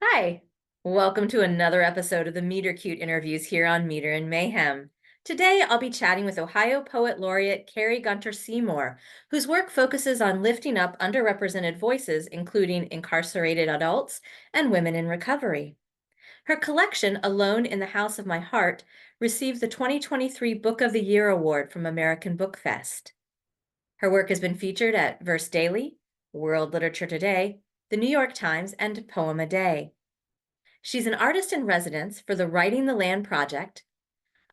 Hi, welcome to another episode of the Meter Cute interviews here on Meter and Mayhem. Today, I'll be chatting with Ohio Poet Laureate Kari Gunter-Seymour, whose work focuses on lifting up underrepresented voices, including incarcerated adults and women in recovery. Her collection, Alone in the House of My Heart, received the 2023 Book of the Year Award from American Book Fest. Her work has been featured at Verse Daily, World Literature Today, the New York Times, and Poem a Day. She's an artist in residence for the Writing the Land Project,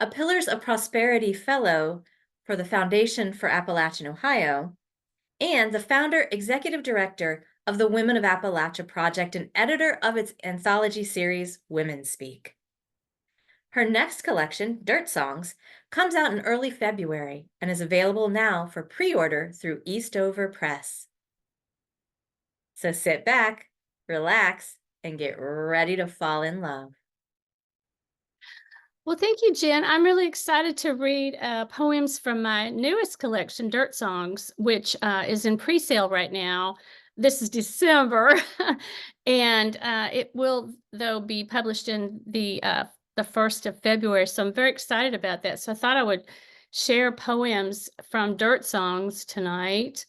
a Pillars of Prosperity Fellow for the Foundation for Appalachian, Ohio, and the founder, executive director of the Women of Appalachia Project and editor of its anthology series, Women Speak. Her next collection, Dirt Songs, comes out in early February and is available now for pre-order through Eastover Press. So sit back, relax, and get ready to fall in love. Well, thank you, Jen. I'm really excited to read poems from my newest collection, Dirt Songs, which is in pre-sale right now. This is December, and it will, though, be published in the 1st of February. So I'm very excited about that. So I thought I would share poems from Dirt Songs tonight.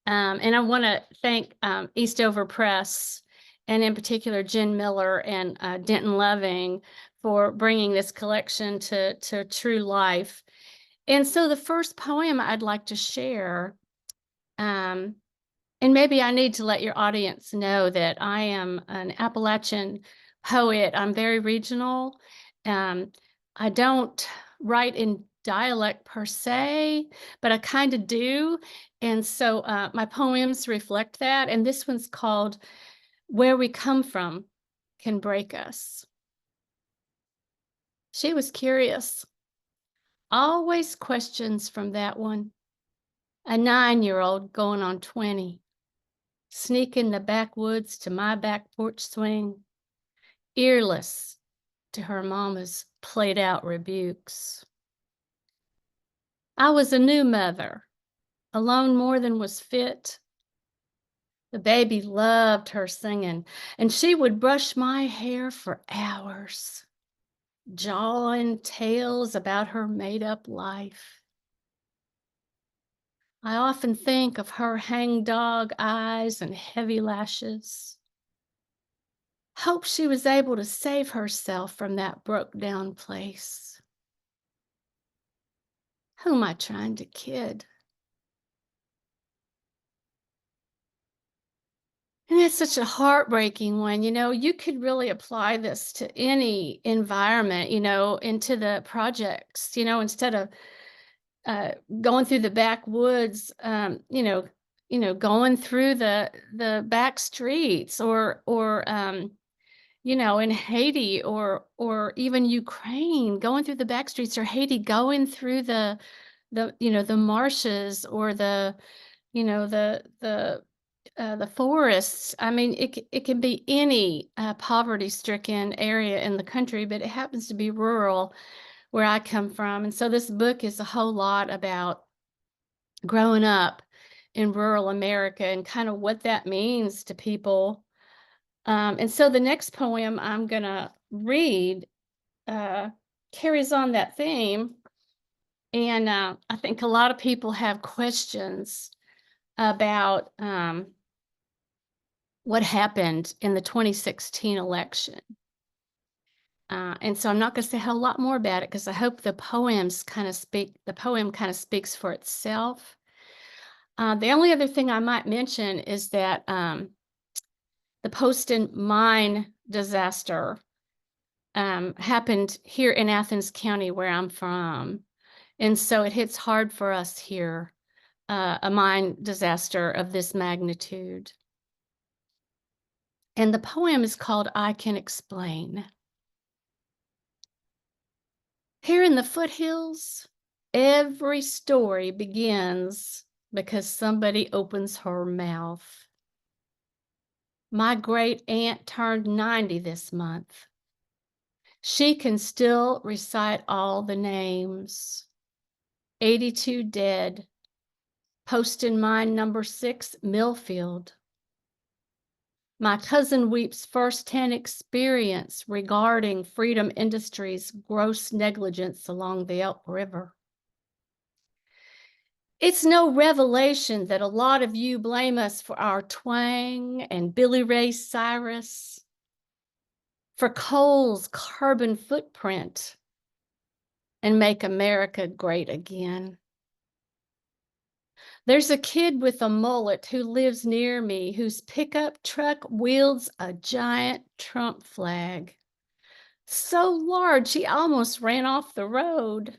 And I want to thank Eastover Press, and in particular Jen Miller and Denton Loving, for bringing this collection to true life. And so the first poem I'd like to share, and maybe I need to let your audience know that I am an Appalachian poet. I'm very regional. I don't write in dialect per se, but I kind of do. And so my poems reflect that. And this one's called Where We Come From Can Break Us. She was curious. Always questions from that one. A 9-year-old going on 20. Sneaking the backwoods to my back porch swing. Earless to her mama's played out rebukes. I was a new mother, alone more than was fit. The baby loved her singing, and she would brush my hair for hours, jawing tales about her made-up life. I often think of her hangdog eyes and heavy lashes. Hope she was able to save herself from that broke-down place. Who am I trying to kid? And that's such a heartbreaking one. You could really apply this to any environment, into the projects, instead of going through the backwoods, going through the back streets or in Haiti or even Ukraine, going through the back streets, or Haiti, going through the marshes, or the forests. I mean, it can be any poverty-stricken area in the country, but it happens to be rural where I come from. And so this book is a whole lot about growing up in rural America and kind of what that means to people. And so the next poem I'm going to read uh, carries on that theme. And I think a lot of people have questions about what happened in the 2016 election. And so I'm not going to say a whole lot more about it, because I hope the poem kind of speaks for itself. The only other thing I might mention is that the Poston mine disaster happened here in Athens County, where I'm from. And so it hits hard for us here, a mine disaster of this magnitude. And the poem is called I Can Explain. Here in the foothills, every story begins because somebody opens her mouth. My great aunt turned 90 this month. She can still recite all the names. 82 dead. Poston mine number 6, Millfield. My cousin weeps firsthand experience regarding Freedom Industries' gross negligence along the Elk River. It's no revelation that a lot of you blame us for our twang and Billy Ray Cyrus, for coal's carbon footprint, and make America great again. There's a kid with a mullet who lives near me whose pickup truck wields a giant Trump flag, so large he almost ran off the road,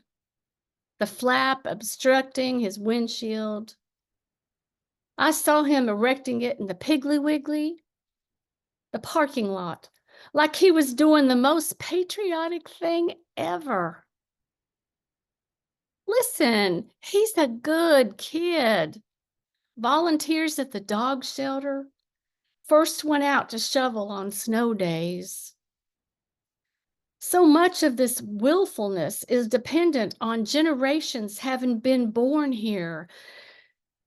the flap obstructing his windshield. I saw him erecting it in the Piggly Wiggly, the parking lot, like he was doing the most patriotic thing ever. Listen, he's a good kid. Volunteers at the dog shelter, first one out to shovel on snow days. So much of this willfulness is dependent on generations having been born here,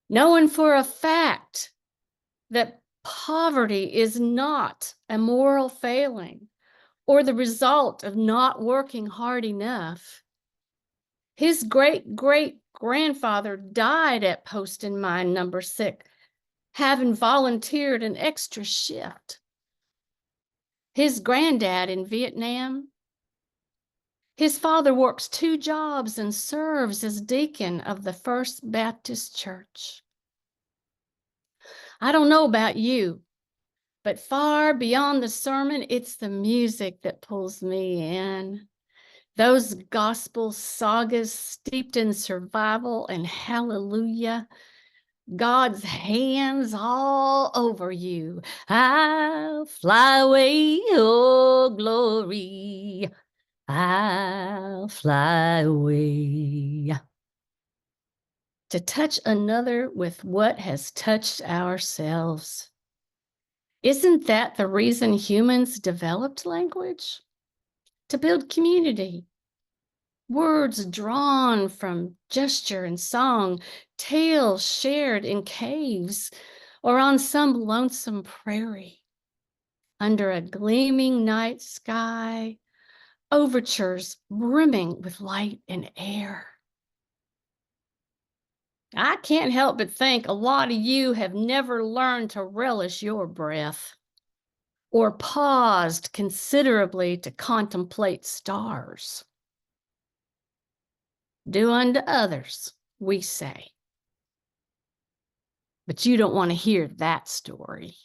knowing for a fact that poverty is not a moral failing or the result of not working hard enough. His great-great-grandfather died at Poston Mine number 6, having volunteered an extra shift. His granddad in Vietnam. His father works 2 jobs and serves as deacon of the First Baptist Church. I don't know about you, but far beyond the sermon, it's the music that pulls me in. Those gospel sagas steeped in survival and hallelujah. God's hands all over you. I'll fly away, oh glory. I'll fly away. To touch another with what has touched ourselves. Isn't that the reason humans developed language? To build community. Words drawn from gesture and song, tales shared in caves or on some lonesome prairie. Under a gleaming night sky, overtures brimming with light and air. I can't help but think a lot of you have never learned to relish your breath or paused considerably to contemplate stars. Do unto others, we say. But you don't want to hear that story.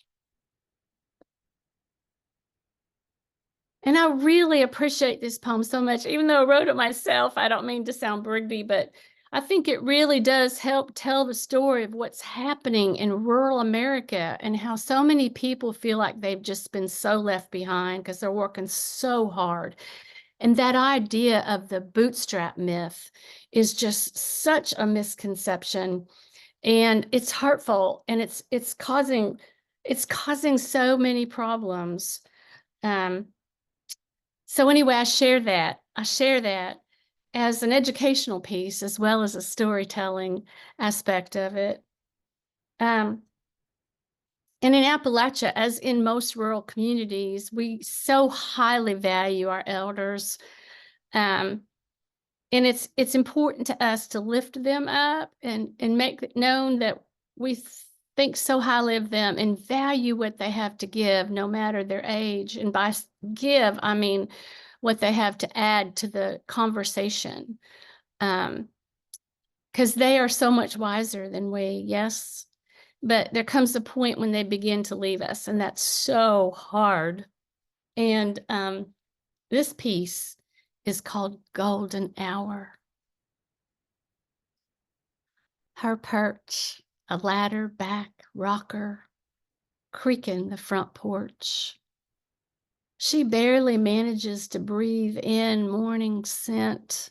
And I really appreciate this poem so much. Even though I wrote it myself, I don't mean to sound Brigby, but I think it really does help tell the story of what's happening in rural America and how so many people feel like they've just been so left behind because they're working so hard. And that idea of the bootstrap myth is just such a misconception. And it's hurtful, and it's causing so many problems. So anyway, I share that as an educational piece as well as a storytelling aspect of it. And in Appalachia, as in most rural communities, we so highly value our elders. And it's important to us to lift them up and make it known that we think so highly of them and value what they have to give, no matter their age. And by give, I mean what they have to add to the conversation. Because they are so much wiser than we, yes. But there comes a point when they begin to leave us, and that's so hard. And this piece is called Golden Hour. Her perch, a ladder back rocker, creaking the front porch. She barely manages to breathe in morning scent,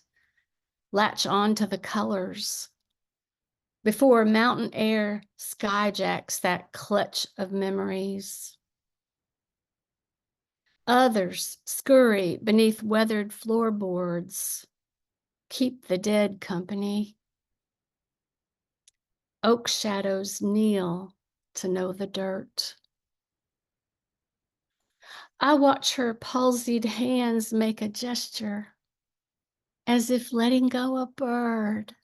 latch on to the colors, before mountain air skyjacks that clutch of memories. Others scurry beneath weathered floorboards, keep the dead company. Oak shadows kneel to know the dirt. I watch her palsied hands make a gesture as if letting go a bird.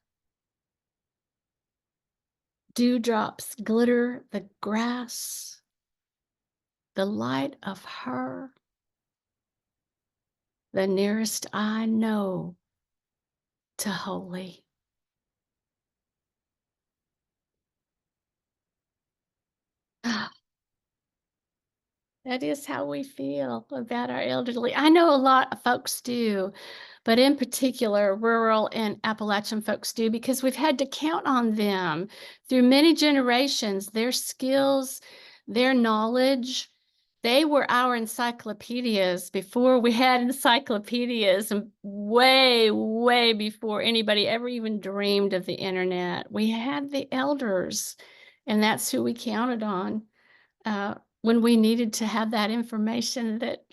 Dewdrops glitter the grass, the light of her, the nearest I know to holy. That is how we feel about our elderly. I know a lot of folks do, but in particular, rural and Appalachian folks do because we've had to count on them through many generations. Their skills, their knowledge, they were our encyclopedias before we had encyclopedias and way, way before anybody ever even dreamed of the internet. We had the elders, and that's who we counted on. When we needed to have that information that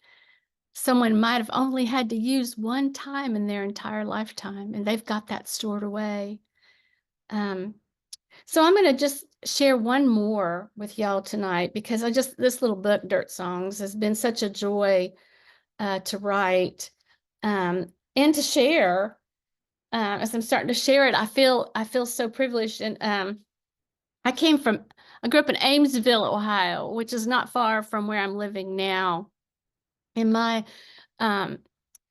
someone might have only had to use one time in their entire lifetime, and they've got that stored away. Um, so I'm going to just share one more with y'all tonight because this little book, Dirt Songs, has been such a joy to write and to share. As I'm starting to share it, I feel so privileged. And I grew up in Amesville, Ohio, which is not far from where I'm living now. And my um,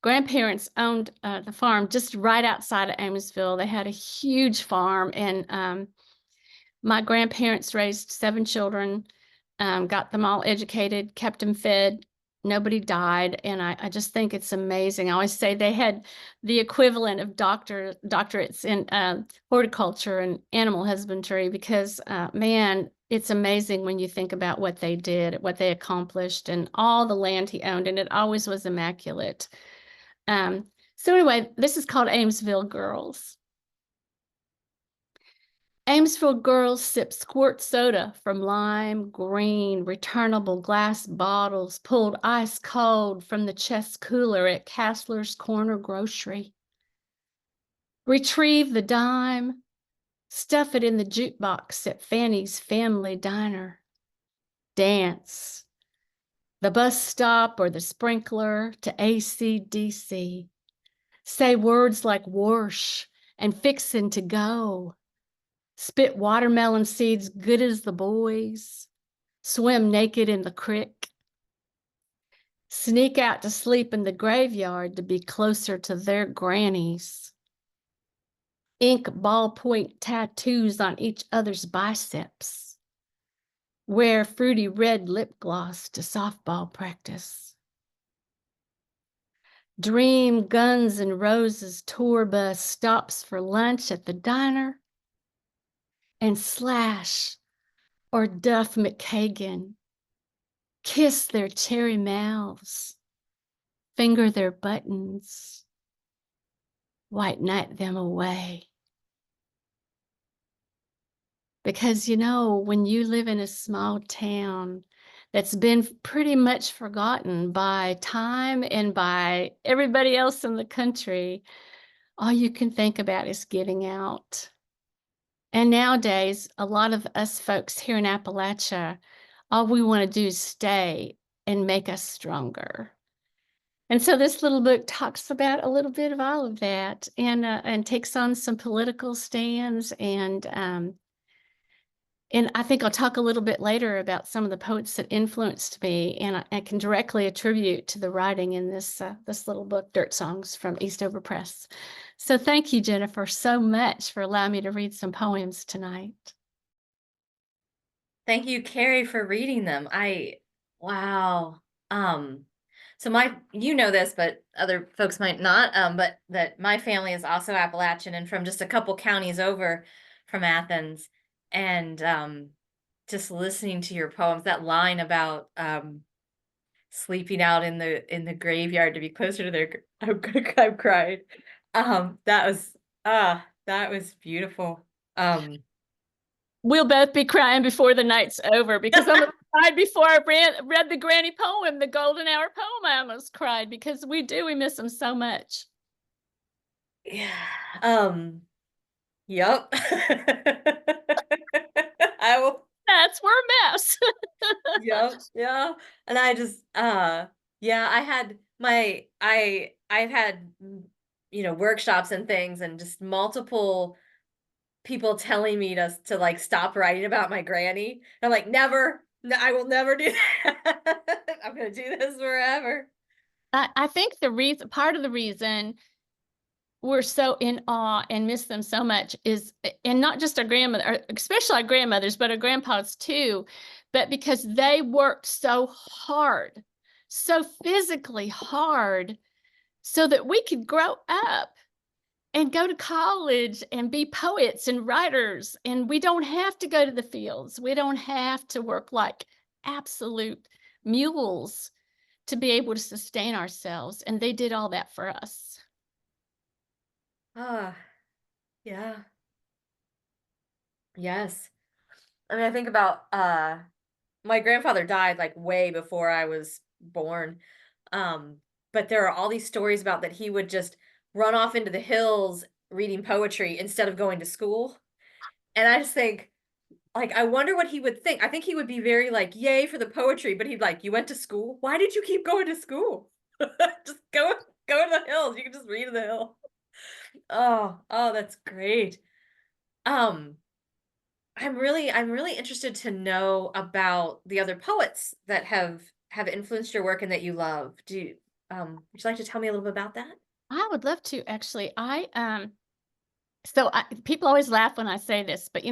grandparents owned the farm just right outside of Amesville. They had a huge farm, and my grandparents raised 7 children, got them all educated, kept them fed. Nobody died, and I just think it's amazing. I always say they had the equivalent of doctorates in horticulture and animal husbandry because, man, it's amazing when you think about what they did, what they accomplished, and all the land he owned, and it always was immaculate. Um, so anyway, this is called Amesville Girls. Amesville girls sip squirt soda from lime green, returnable glass bottles pulled ice cold from the chest cooler at Castler's Corner Grocery. Retrieve the dime, stuff it in the jukebox at Fanny's Family Diner. Dance. The bus stop or the sprinkler to AC/DC. Say words like whoosh and fixin' to go. Spit watermelon seeds good as the boys, swim naked in the creek, sneak out to sleep in the graveyard to be closer to their grannies, ink ballpoint tattoos on each other's biceps, wear fruity red lip gloss to softball practice, dream Guns N' Roses tour bus stops for lunch at the diner, and Slash or Duff McKagan kiss their cherry mouths, finger their buttons, white knight them away. Because, you know, when you live in a small town that's been pretty much forgotten by time and by everybody else in the country, all you can think about is getting out. And nowadays, a lot of us folks here in Appalachia, all we want to do is stay and make us stronger. And so this little book talks about a little bit of all of that and takes on some political stands. And I think I'll talk a little bit later about some of the poets that influenced me, and I can directly attribute to the writing in this little book, Dirt Songs from Eastover Press. So thank you, Jennifer, so much for allowing me to read some poems tonight. Thank you, Kari, for reading them. Wow. So you know this, but other folks might not, but that my family is also Appalachian and from just a couple counties over from Athens. And just listening to your poems, that line about sleeping out in the graveyard to be closer to their, I've cried. That was beautiful. We'll both be crying before the night's over because I'm gonna cry before I read the granny poem, the Golden Hour poem. I almost cried because we miss them so much. Yeah. Yep. I will. That's we're a mess. Yep. Yeah. And I just Yeah, I've had, workshops and things and just multiple people telling me to, like, stop writing about my granny. I'm like, "Never. No, I will never do that. I'm gonna do this forever." I think the reason part of the reason we're so in awe and miss them so much is and not just our grandmother, especially our grandmothers, but our grandpas too, but because they worked so hard, so physically hard, so that we could grow up and go to college and be poets and writers, and we don't have to go to the fields. We don't have to work like absolute mules to be able to sustain ourselves, and they did all that for us. Ah, yeah. Yes. I mean, I think about, my grandfather died, like, way before I was born, um, but there are all these stories about that he would just run off into the hills reading poetry instead of going to school, and I just think, like, I wonder what he would think. I think he would be very, like, "Yay for the poetry," but he'd like, "You went to school? Why did you keep going to school? Just go to the hills, you can just read in the hill." Oh, that's great. Um I'm really interested to know about the other poets that have influenced your work and that you love. Would you like to tell me a little bit about that? I would love to actually. People always laugh when I say this, but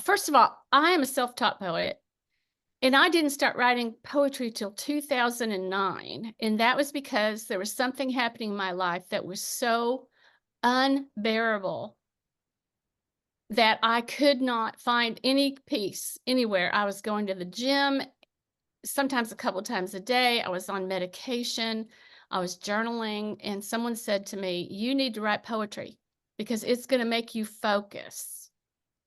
first of all, I am a self-taught poet. And I didn't start writing poetry till 2009, and that was because there was something happening in my life that was so unbearable that I could not find any peace anywhere. I was going to the gym sometimes a couple times a day. I was on medication. I was journaling, and someone said to me, "You need to write poetry because it's going to make you focus."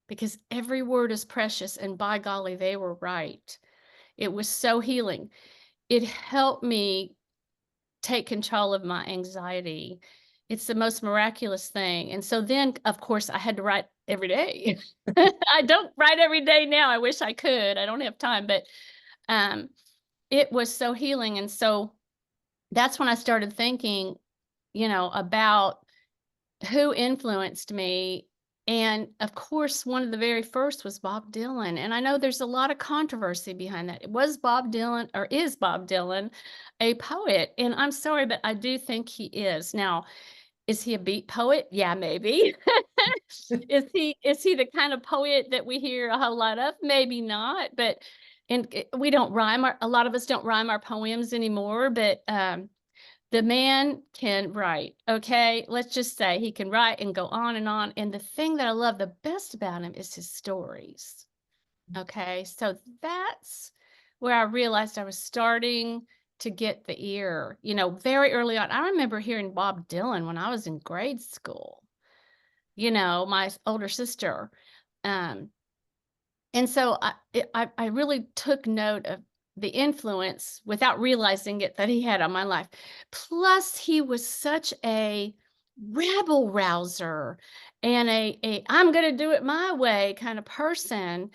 Because every word is precious, and by golly, they were right. It was so healing. It helped me take control of my anxiety. It's the most miraculous thing, and so then, of course, I had to write every day. I don't write every day now, I wish I could, I don't have time, but, um, it was so healing, and so that's when I started thinking, about who influenced me, and, of course, one of the very first was Bob Dylan, and I know there's a lot of controversy behind that. Was Bob Dylan or is Bob Dylan a poet? And I'm sorry, but I do think he is. Now, is he a beat poet? Yeah, maybe. Is he the kind of poet that we hear a whole lot of? Maybe not, but we don't rhyme a lot of us don't rhyme our poems anymore, but, the man can write, okay? Let's just say he can write and go on, and the thing that I love the best about him is his stories, okay? So that's where I realized I was starting to get the ear, very early on. I remember hearing Bob Dylan when I was in grade school, my older sister, um, and so I really took note of the influence without realizing it that he had on my life. Plus, he was such a rabble rouser and a I'm gonna do it my way kind of person.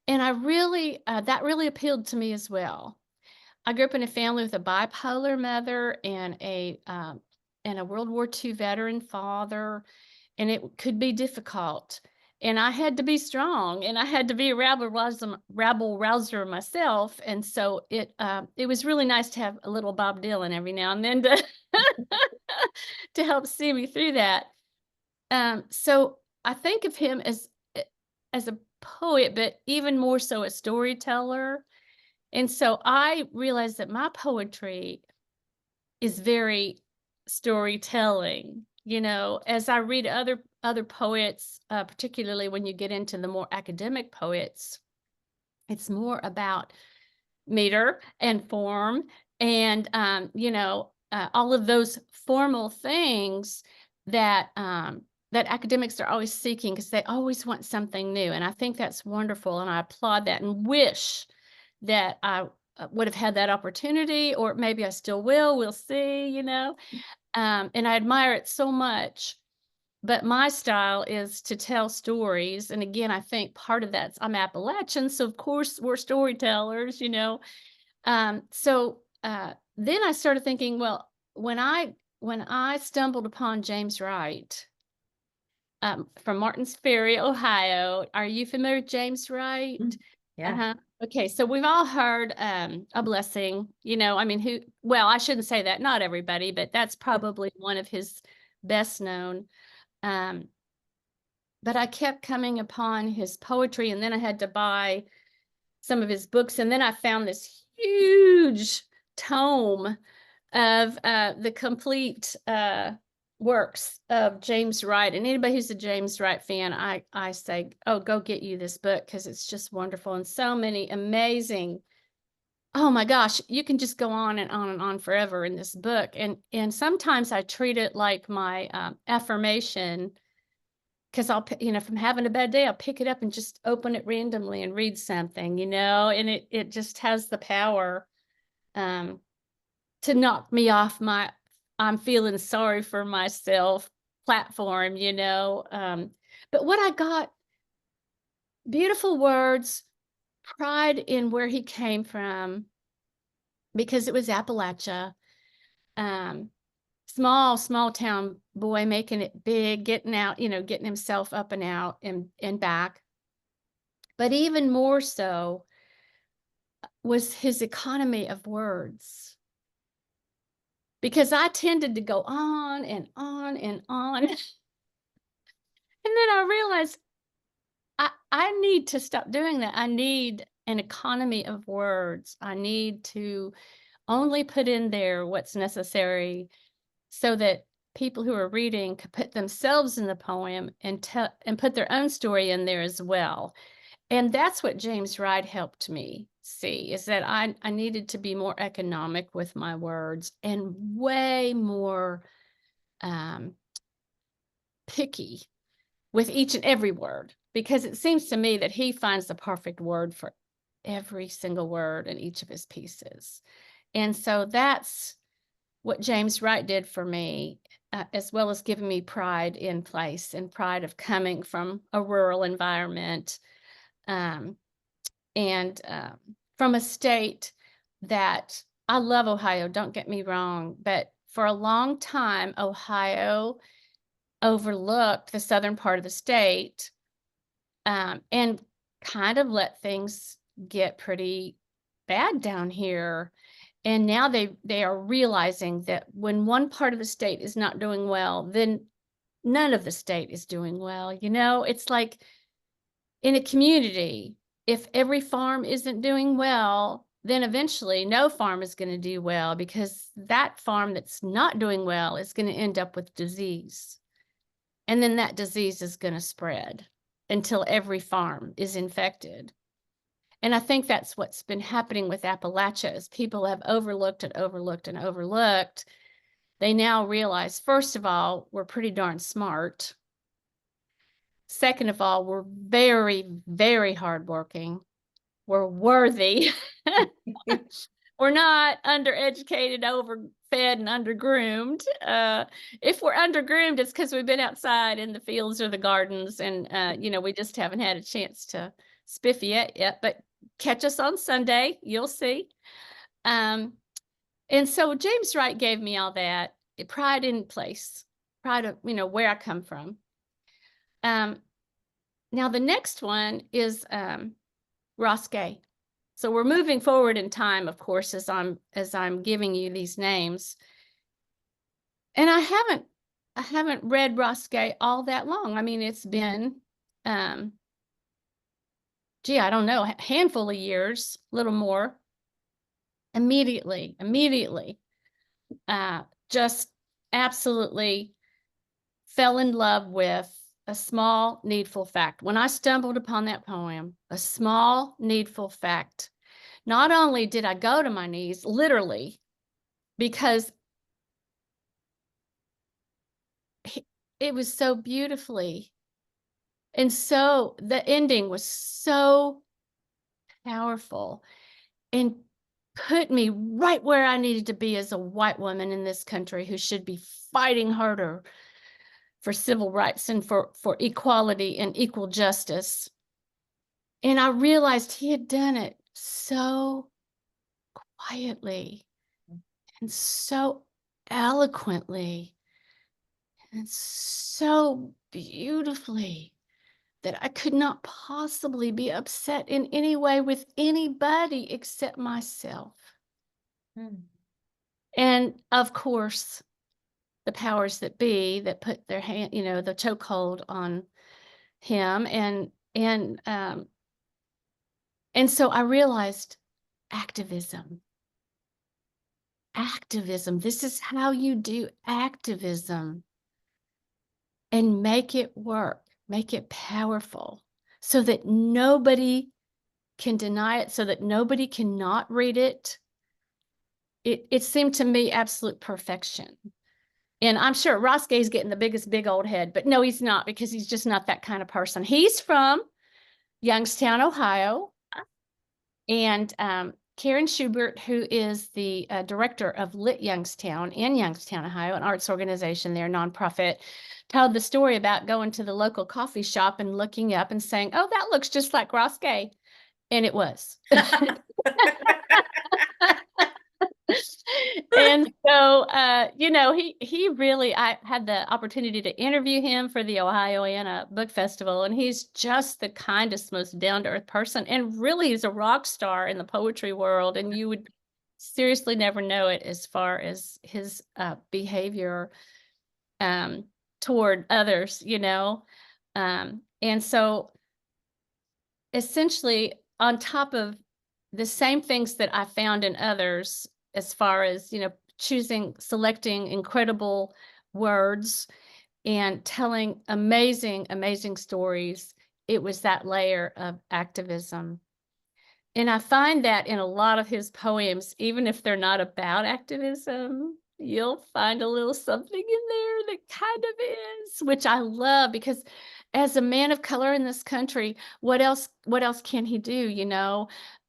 And I really that really appealed to me as well. I grew up in a family with a bipolar mother and a World War II veteran father, and it could be difficult. And I had to be strong, and I had to be a rabble rouser myself. And so it was really nice to have a little Bob Dylan every now and then to to help see me through that. So I think of him as a poet, but even more so a storyteller. And so I realized that my poetry is very storytelling, as I read other poets, particularly when you get into the more academic poets, it's more about meter and form and all of those formal things that academics are always seeking because they always want something new. And I think that's wonderful. And I applaud that and wish that I would have had that opportunity, or maybe I still will. We'll see. And I admire it so much. But my style is to tell stories. And again, I think part of that's I'm Appalachian. So, of course, we're storytellers. So then I started thinking, well, when I stumbled upon James Wright, from Martins Ferry, Ohio. Are you familiar with James Wright? Mm. Yeah. Uh-huh. Okay, so we've all heard A Blessing, I mean, well, I shouldn't say that, not everybody, but that's probably one of his best known. Um, but I kept coming upon his poetry, and then I had to buy some of his books, and then I found this huge tome of the complete works of James Wright. And anybody who's a James Wright fan, I say, oh, go get you this book, because it's just wonderful, and so many amazing. Oh my gosh, you can just go on and on and on forever in this book. And sometimes I treat it like my affirmation, because from having a bad day, I'll pick it up and just open it randomly and read something, and it just has the power um, to knock me off my I'm feeling sorry for myself platform. But what I got, beautiful words, pride in where he came from, because it was Appalachia. Um, small town boy making it big, getting out, getting himself up and out and back. But even more so was his economy of words, because I tended to go on and on and on. And then I realized I need to stop doing that. I need an economy of words. I need to only put in there what's necessary, so that people who are reading could put themselves in the poem and put their own story in there as well. And that's what James Wright helped me see, is that I needed to be more economic with my words, and way more picky with each and every word, because it seems to me that he finds the perfect word for every single word in each of his pieces. And so that's what James Wright did for me, as well as giving me pride in place, and pride of coming from a rural environment, and from a state that I love. Ohio, don't get me wrong, but for a long time, Ohio overlooked the southern part of the state, and kind of let things get pretty bad down here. And now they are realizing that when one part of the state is not doing well, then none of the state is doing well. It's like in a community, if every farm isn't doing well, then eventually no farm is going to do well, because that farm that's not doing well is going to end up with disease. And then that disease is going to spread until every farm is infected. And I think that's what's been happening with Appalachia, is people have overlooked and overlooked and overlooked. They now realize, first of all, we're pretty darn smart. Second of all, we're very, very hardworking. We're worthy. We're not undereducated, overfed, and undergroomed. If we're undergroomed, it's because we've been outside in the fields or the gardens, and we just haven't had a chance to spiffy it yet. But catch us on Sunday, you'll see. And so James Wright gave me all that, pride in place, pride of where I come from. Now the next one is Ross Gay. So we're moving forward in time, of course, as I'm giving you these names. And I haven't read Ross Gay all that long. I mean, it's been I don't know, a handful of years, a little more. Immediately, just absolutely fell in love with A Small Needful Fact. When I stumbled upon that poem, A Small Needful Fact, not only did I go to my knees, literally, because it was so beautifully, and so the ending was so powerful, and put me right where I needed to be as a white woman in this country, who should be fighting harder for civil rights and for equality and equal justice. And I realized he had done it so quietly and so eloquently and so beautifully that I could not possibly be upset in any way with anybody except myself. Mm. And of course, the powers that be that put their hand, the chokehold on him. And so I realized activism. Activism. This is how you do activism and make it work, make it powerful so that nobody can deny it, so that nobody cannot read it. It seemed to me absolute perfection. And I'm sure Ross Gay's getting the biggest big old head, but no, he's not, because he's just not that kind of person. He's from Youngstown, Ohio. And Karen Schubert, who is the director of Lit Youngstown in Youngstown, Ohio, an arts organization there, nonprofit, told the story about going to the local coffee shop and looking up and saying, "Oh, that looks just like Ross Gay." And it was. And so, he really, I had the opportunity to interview him for the Ohioana Book Festival, and he's just the kindest, most down-to-earth person, and really is a rock star in the poetry world, and you would seriously never know it as far as his behavior toward others, and so essentially, on top of the same things that I found in others, as far as, selecting incredible words and telling amazing, amazing stories, it was that layer of activism. And I find that in a lot of his poems, even if they're not about activism, you'll find a little something in there that kind of is, which I love, because as a man of color in this country, what else can he do,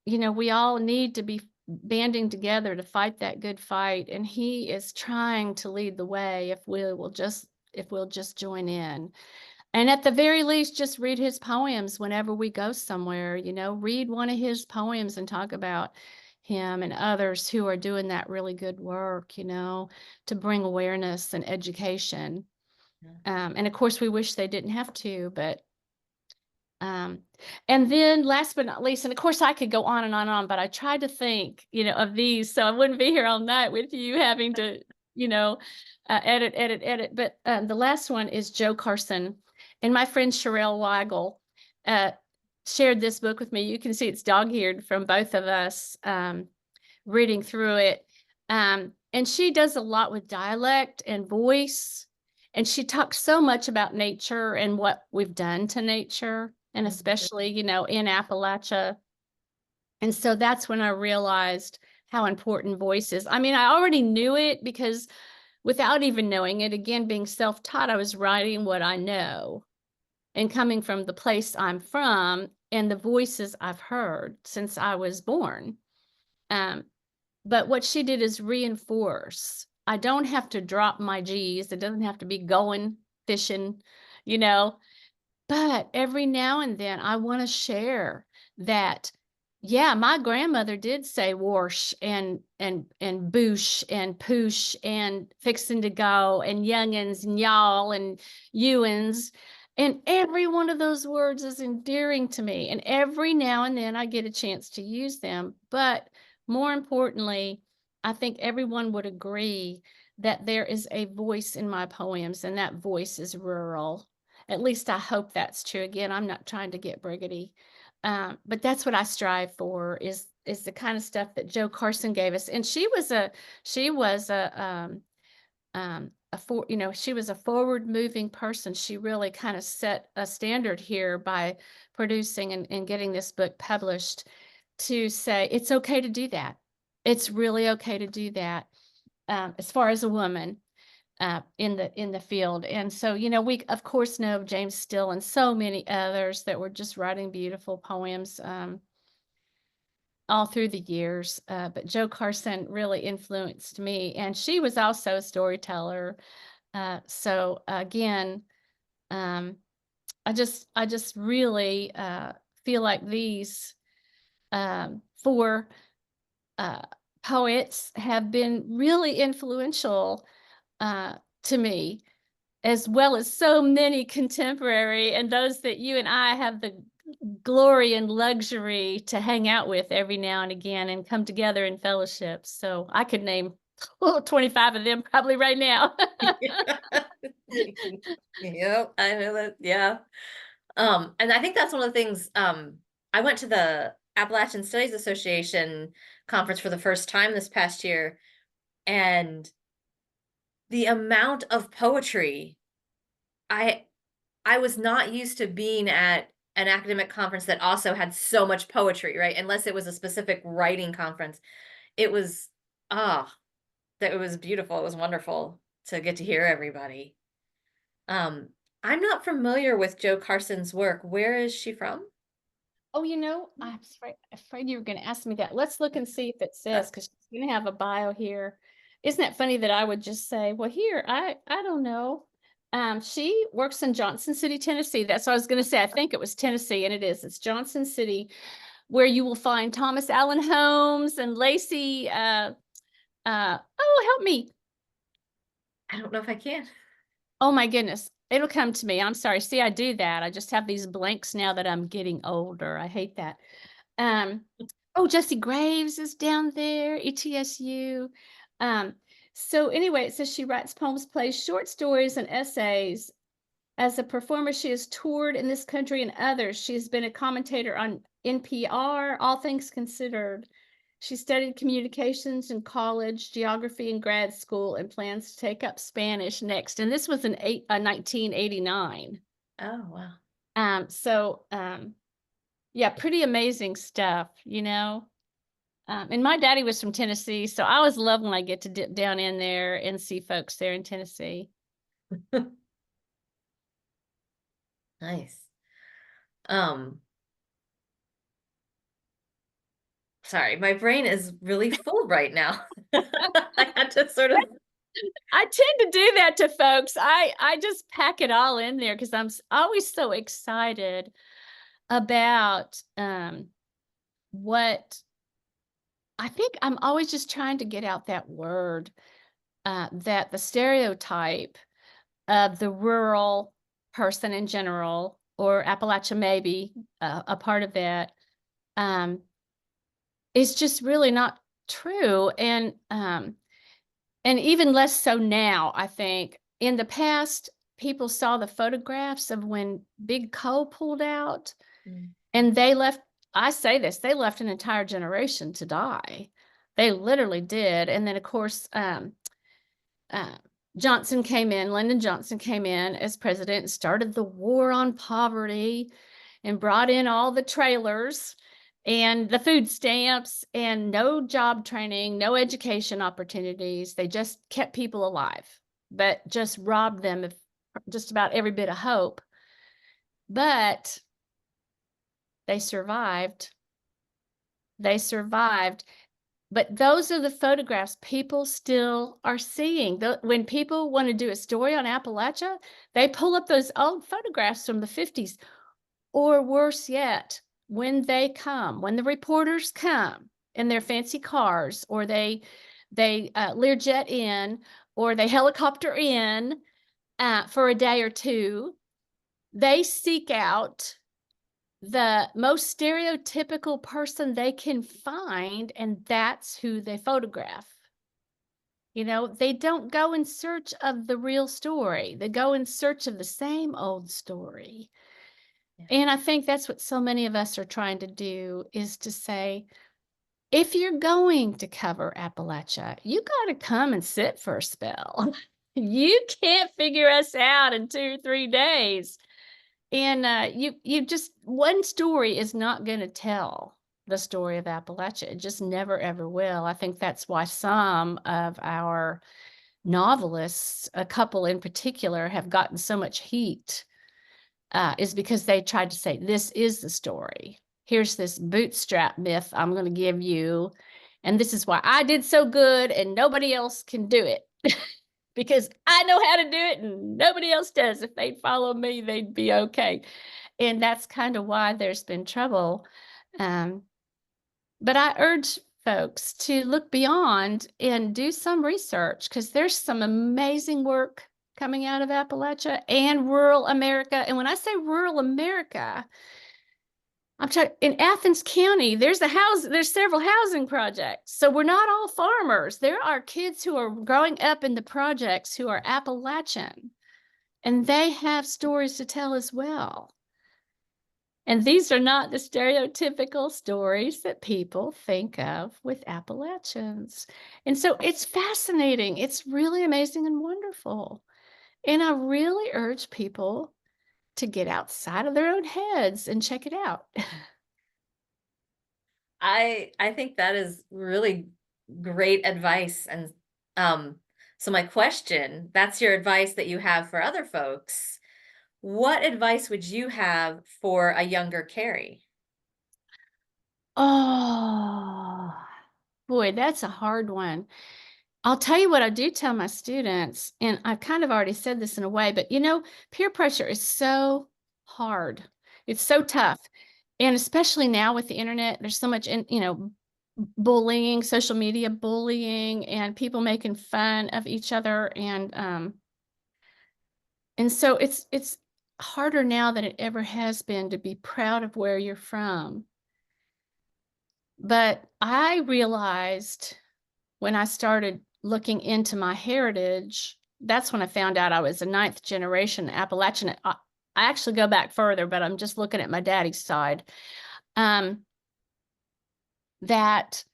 we all need to be banding together to fight that good fight, and he is trying to lead the way if we'll just join in. And at the very least, just read his poems whenever we go somewhere, read one of his poems and talk about him and others who are doing that really good work, to bring awareness and education. And of course, we wish they didn't have to, but um, and then last but not least, and of course I could go on and on and on, but I tried to think, of these, so I wouldn't be here all night with you having to, edit, edit, edit. But the last one is Joe Carson. And my friend Sherelle Weigel shared this book with me. You can see it's dog-eared from both of us reading through it. And she does a lot with dialect and voice. And she talks so much about nature and what we've done to nature, and especially, in Appalachia. And so that's when I realized how important voice is. I mean, I already knew it, because without even knowing it, again, being self-taught, I was writing what I know and coming from the place I'm from and the voices I've heard since I was born. But what she did is reinforce. I don't have to drop my G's. It doesn't have to be going fishing, you know. But every now and then I want to share that, yeah, my grandmother did say wash and boosh and poosh and fixin' to go and youngins and y'all and youans. And every one of those words is endearing to me. And every now and then I get a chance to use them. But more importantly, I think everyone would agree that there is a voice in my poems, and that voice is rural. At least I hope that's true. Again, I'm not trying to get briggity, but that's what I strive for, is the kind of stuff that Joe Carson gave us. And she was a forward moving person. She really kind of set a standard here by producing and getting this book published, to say it's okay to do that. It's really okay to do that, as far as a woman in the field. And so, we of course know of James Still and so many others that were just writing beautiful poems all through the years. But Joe Carson really influenced me, and she was also a storyteller. So again, I just really feel like these four poets have been really influential to me, as well as so many contemporary and those that you and I have the glory and luxury to hang out with every now and again and come together in fellowship. So I could name 25 of them probably right now. Yep, I know that. Yeah. And I think that's one of the things. I went to the Appalachian Studies Association conference for the first time this past year, and the amount of poetry, I I was not used to being at an academic conference that also had so much poetry, right? Unless it was a specific writing conference. It was ah, that it was beautiful. It was wonderful to get to hear everybody. Um, I'm not familiar with Joe Carson's work. Where is she from? Oh, I'm afraid you were going to ask me that. Let's look and see if it Uh, says, because she's going to have a bio here. Isn't that funny that I would just say, well, here, I don't know. She works in Johnson City, Tennessee. That's what I was going to say. I think it was Tennessee, and it is. It's Johnson City, where you will find Thomas Allen Holmes and Lacey. Oh, help me. I don't know if I can. Oh my goodness. It'll come to me. I'm sorry. See, I do that. I just have these blanks now that I'm getting older. I hate that. Um, oh, Jesse Graves is down there, ETSU. Um, so anyway, it says she writes poems, plays, short stories, and essays. As a performer, she has toured in this country and others. She has been a commentator on NPR, All Things Considered. She studied communications in college, geography in grad school, and plans to take up Spanish next. And this was in 1989. Oh, wow. Yeah, pretty amazing stuff. And my daddy was from Tennessee, so I always love when I get to dip down in there and see folks there in Tennessee. Nice. Um, Sorry, my brain is really full right now. I had to sort of. I tend to do that to folks. I just pack it all in there because I'm always so excited about what I think. I'm always just trying to get out that word, that the stereotype of the rural person in general, or Appalachia maybe a part of that, um, is just really not true. And even less so now, I think. In the past, people saw the photographs of when big coal pulled out, Mm. and they left, I say this, they left an entire generation to die. They literally did. And then, of course, uh, Lyndon Johnson came in as president and started the war on poverty and brought in all the trailers and the food stamps and no job training, no education opportunities. They just kept people alive, but just robbed them of just about every bit of hope. But they survived. They survived. But those are the photographs people still are seeing. When people want to do a story on Appalachia, they pull up those old photographs from the 50s. Or worse yet, when the reporters come in their fancy cars, or they Learjet in, or they helicopter in for a day or two, they seek out the most stereotypical person they can find, and that's who they photograph. They don't go in search of the real story. They go in search of the same old story. Yeah. And I think that's what so many of us are trying to do, is to say, if you're going to cover Appalachia, you got to come and sit for a spell. You can't figure us out in 2 or 3 days. And you just, one story is not going to tell the story of Appalachia. It just never, ever will. I think that's why some of our novelists, a couple in particular, have gotten so much heat, is because they tried to say, this is the story. Here's this bootstrap myth I'm going to give you. And this is why I did so good and nobody else can do it. Because I know how to do it and nobody else does. If they'd follow me, they'd be okay. And that's kind of why there's been trouble. But I urge folks to look beyond and do some research, because there's some amazing work coming out of Appalachia and rural America. And when I say rural America, I'm talking in Athens County, there's several housing projects. So we're not all farmers. There are kids who are growing up in the projects who are Appalachian, and they have stories to tell as well. And these are not the stereotypical stories that people think of with Appalachians. And so it's fascinating. It's really amazing and wonderful. And I really urge people to get outside of their own heads and check it out. I think that is really great advice. And so my question, that's your advice that you have for other folks. What advice would you have for a younger Kari? Oh, boy, that's a hard one. I'll tell you what I do tell my students, and I've kind of already said this in a way, but peer pressure is so hard. It's so tough. And especially now with the internet, there's so much bullying, social media bullying, and people making fun of each other. And so it's harder now than it ever has been to be proud of where you're from. But I realized when I started looking into my heritage, that's when I found out I was a ninth generation Appalachian. I actually go back further, but I'm just looking at my daddy's side. That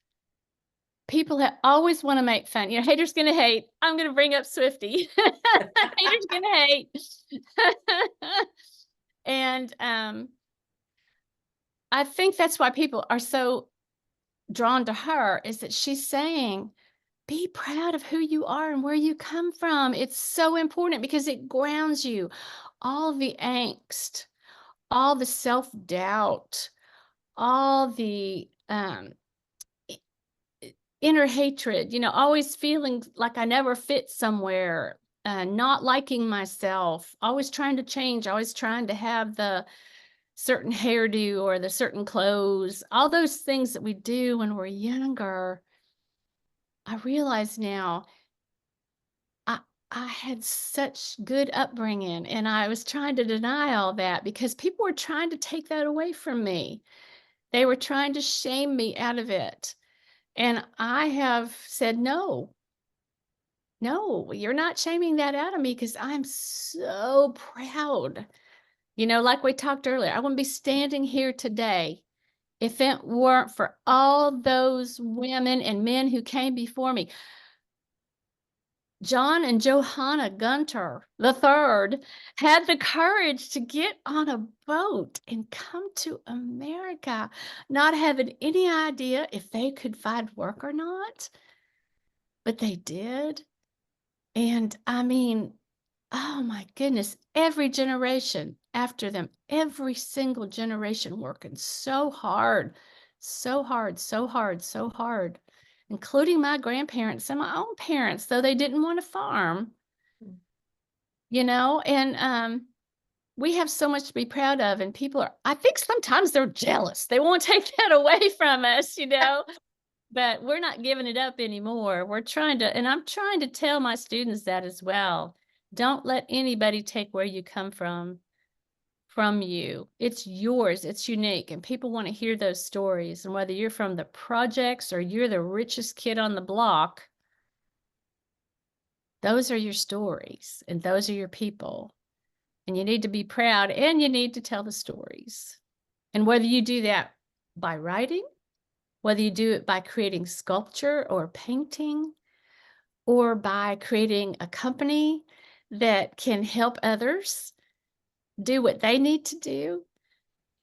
people always want to make fun. Haters gonna hate. I'm gonna bring up Swifty. Haters gonna hate. And I think that's why people are so drawn to her, is that she's saying, be proud of who you are and where you come from. It's so important because it grounds you. All the angst, all the self-doubt, all the inner hatred, always feeling like I never fit somewhere, not liking myself, always trying to change, always trying to have the certain hairdo or the certain clothes, all those things that we do when we're younger. I realize now I had such good upbringing, and I was trying to deny all that because people were trying to take that away from me. They were trying to shame me out of it. And I have said, no, you're not shaming that out of me, because I'm so proud. Like we talked earlier, I wouldn't be standing here today if it weren't for all those women and men who came before me. John and Johanna Gunter III had the courage to get on a boat and come to America, not having any idea if they could find work or not, but they did. And I mean, oh my goodness, every generation after them, every single generation working so hard, so hard, so hard, so hard, including my grandparents and my own parents, though they didn't want to farm, and we have so much to be proud of. And I think sometimes they're jealous. They won't take that away from us, but we're not giving it up anymore. And I'm trying to tell my students that as well. Don't let anybody take where you come from you. It's yours. It's unique. And people want to hear those stories. And whether you're from the projects or you're the richest kid on the block, those are your stories and those are your people. And you need to be proud and you need to tell the stories. And whether you do that by writing, whether you do it by creating sculpture or painting, or by creating a company that can help others do what they need to do.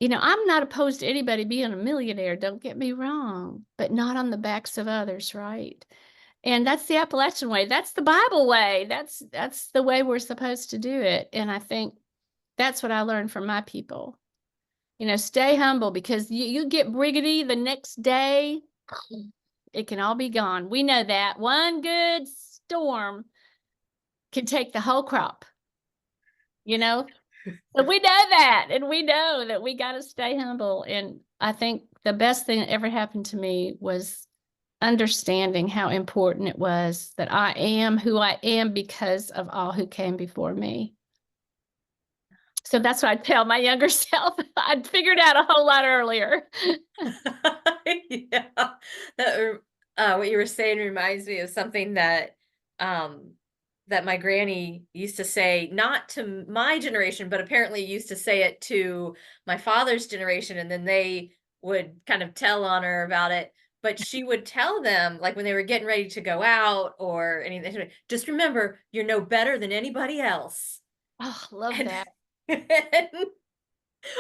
I'm not opposed to anybody being a millionaire, don't get me wrong, but not on the backs of others, right? And that's the Appalachian way. That's the Bible way. That's the way we're supposed to do it. And I think that's what I learned from my people. Stay humble, because you get briggedy the next day, it can all be gone. We know that. One good storm can take the whole crop, So we know that, and we know that we got to stay humble. And I think the best thing that ever happened to me was understanding how important it was that I am who I am because of all who came before me. So that's what I'd tell my younger self. I'd figured out a whole lot earlier. Yeah. That, what you were saying reminds me of something um, that my granny used to say, not to my generation, but apparently used to say it to my father's generation, and then they would kind of tell on her about it. But she would tell them, like when they were getting ready to go out or anything, just remember, you're no better than anybody else. Oh, love And, that. and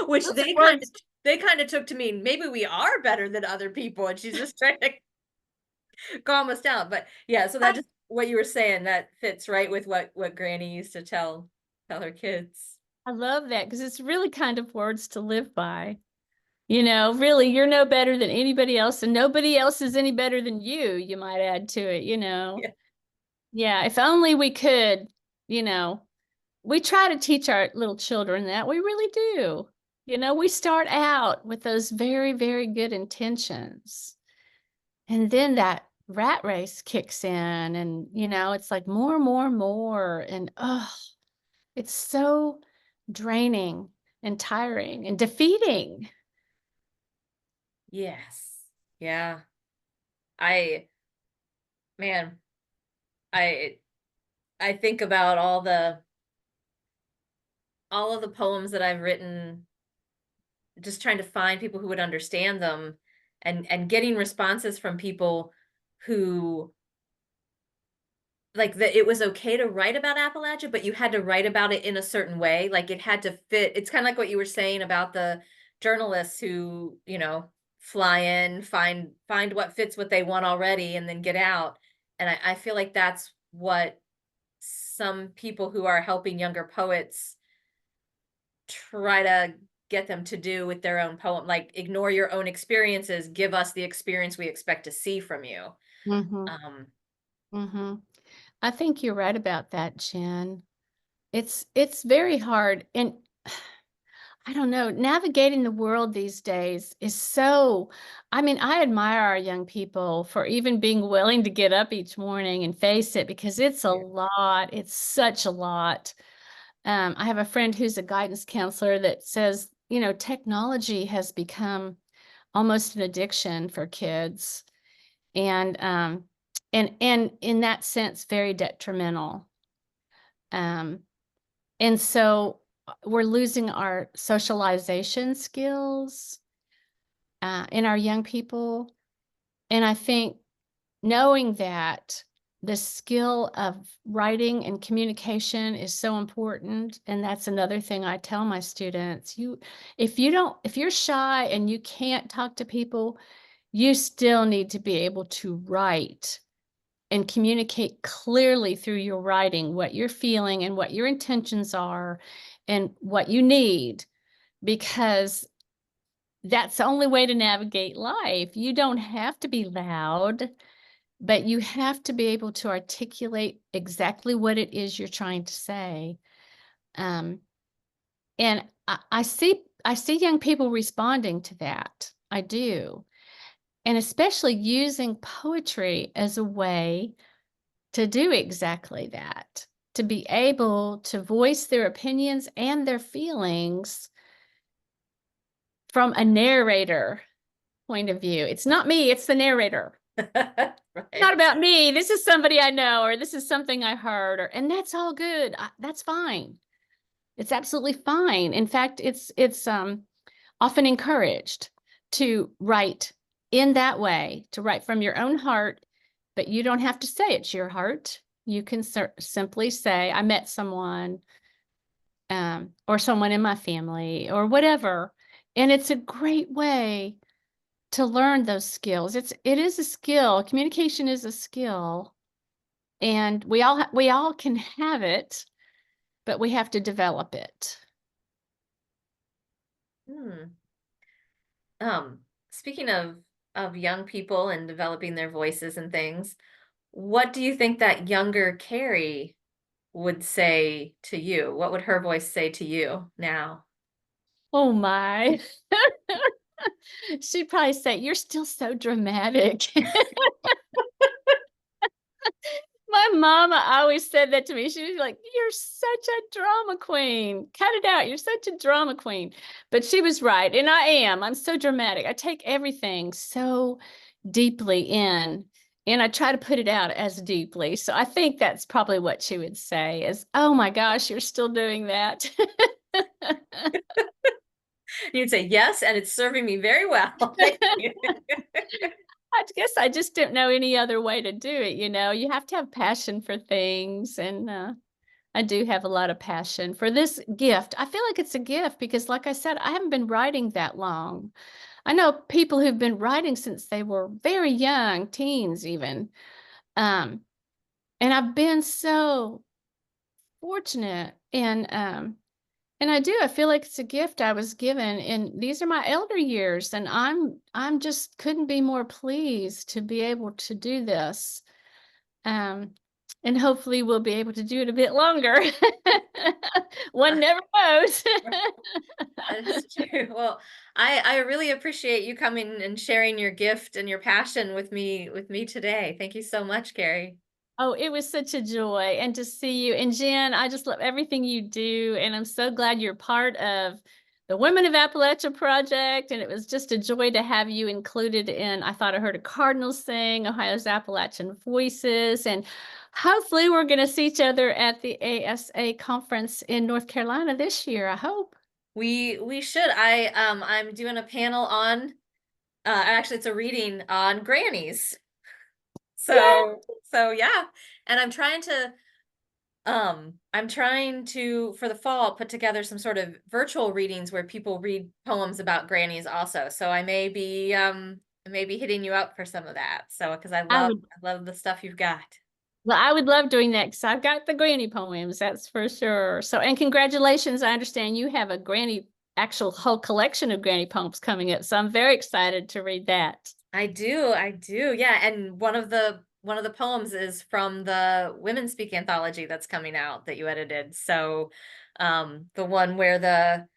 which Those are words. they kind of took to mean maybe we are better than other people, and she's just trying to calm us down. But yeah, so that I, just what you were saying, that fits right with what Granny used to tell her kids. I love that because it's really kind of words to live by. You know, really, you're no better than anybody else, and nobody else is any better than you might add to it, you know. Yeah. Yeah, if only we could, you know, we try to teach our little children that. We really do. You know, we start out with those very, very good intentions. And then that rat race kicks in, and, you know, it's like more, more, more. And oh, it's so draining and tiring and defeating. Yes. Yeah. I man, I I think about all of the poems that I've written, just trying to find people who would understand them, and getting responses from people who, like, that it was okay to write about Appalachia, but you had to write about it in a certain way. Like it had to fit. It's kind of like what you were saying about the journalists who, fly in, find what fits what they want already, and then get out. And I feel like that's what some people who are helping younger poets try to get them to do with their own poem. Like, ignore your own experiences, give us the experience we expect to see from you. Mm-hmm. Um, Mm-hmm. I think you're right about that, Jen. It's very hard. And I don't know, navigating the world these days is so, I mean, I admire our young people for even being willing to get up each morning and face it because it's a yeah. lot. It's such a lot. I have a friend who's a guidance counselor that says, you know, technology has become almost an addiction for kids. And in that sense, very detrimental. Um, and so we're losing our socialization skills in our young people. And I think knowing that the skill of writing and communication is so important. And that's another thing I tell my students. If you're shy and you can't talk to people, you still need to be able to write and communicate clearly through your writing what you're feeling and what your intentions are and what you need, because that's the only way to navigate life. You don't have to be loud, but you have to be able to articulate exactly what it is you're trying to say. Um, and I see young people responding to that. I do. And especially using poetry as a way to do exactly that, to be able to voice their opinions and their feelings from a narrator point of view. It's not me, it's the narrator. Not Right. about me. This is somebody I know, or this is something I heard, and that's all good. That's fine. It's absolutely fine. In fact, it's often encouraged to write in that way, to write from your own heart, but you don't have to say it's your heart. You can simply say, I met someone, or someone in my family, or whatever. And it's a great way to learn those skills. It is a skill. Communication is a skill, and we all can have it, but we have to develop it. Hmm. Speaking of young people and developing their voices and things, what do you think that younger Carrie would say to you? What would her voice say to you now? Oh my. She'd probably say, "You're still so dramatic." My mama always said that to me. She was like, "You're such a drama queen. Cut it out. You're such a drama queen." But she was right, and I am. I'm so dramatic. I take everything so deeply in, and I try to put it out as deeply. So I think that's probably what she would say is, "Oh my gosh, you're still doing that." You'd say, yes, and it's serving me very well. Thank you. I guess I just don't know any other way to do it, you know? You have to have passion for things, and, I do have a lot of passion for this gift. I feel like it's a gift because, like I said, I haven't been writing that long. I know people who've been writing since they were very young, teens even, um, and I've been so fortunate, and I do, I feel like it's a gift I was given, and these are my elder years, and I'm just couldn't be more pleased to be able to do this. Um, and hopefully we'll be able to do it a bit longer. One never knows. That is true. Well, I really appreciate you coming and sharing your gift and your passion with me today. Thank you so much, Kari. Oh, it was such a joy and to see you. And Jen, I just love everything you do. And I'm so glad you're part of the Women of Appalachia project. And it was just a joy to have you included in, I thought I heard a cardinal sing, Ohio's Appalachian Voices. And hopefully we're going to see each other at the ASA conference in North Carolina this year, I hope. We should. I'm doing a panel on actually it's a reading on grannies. Yeah. So yeah. And I'm trying to for the fall put together some sort of virtual readings where people read poems about grannies also. So I may be hitting you up for some of that. So because I would I love the stuff you've got. Well, I would love doing that because I've got the granny poems, that's for sure. So, and congratulations. I understand you have a granny, actual whole collection of granny poems coming up. So I'm very excited to read that. I do. Yeah, and one of the poems is from the Women Speak anthology that's coming out that you edited. So, the one where the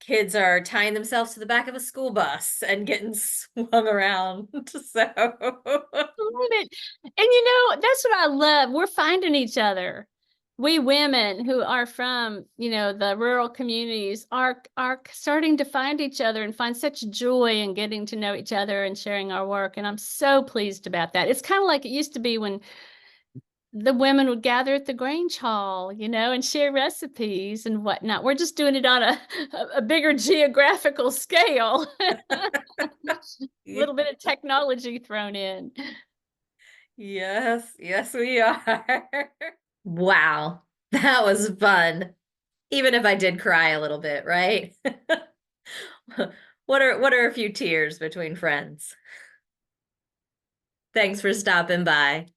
kids are tying themselves to the back of a school bus and getting swung around. So, Love it. And that's what I love. We're finding each other. We women who are from, the rural communities are starting to find each other and find such joy in getting to know each other and sharing our work. And I'm so pleased about that. It's kind of like it used to be when the women would gather at the Grange Hall, and share recipes and whatnot. We're just doing it on a bigger geographical scale. A little bit of technology thrown in. yes, yes, we are. Wow, that was fun. Even if I did cry a little bit, right? What are a few tears between friends? Thanks for stopping by.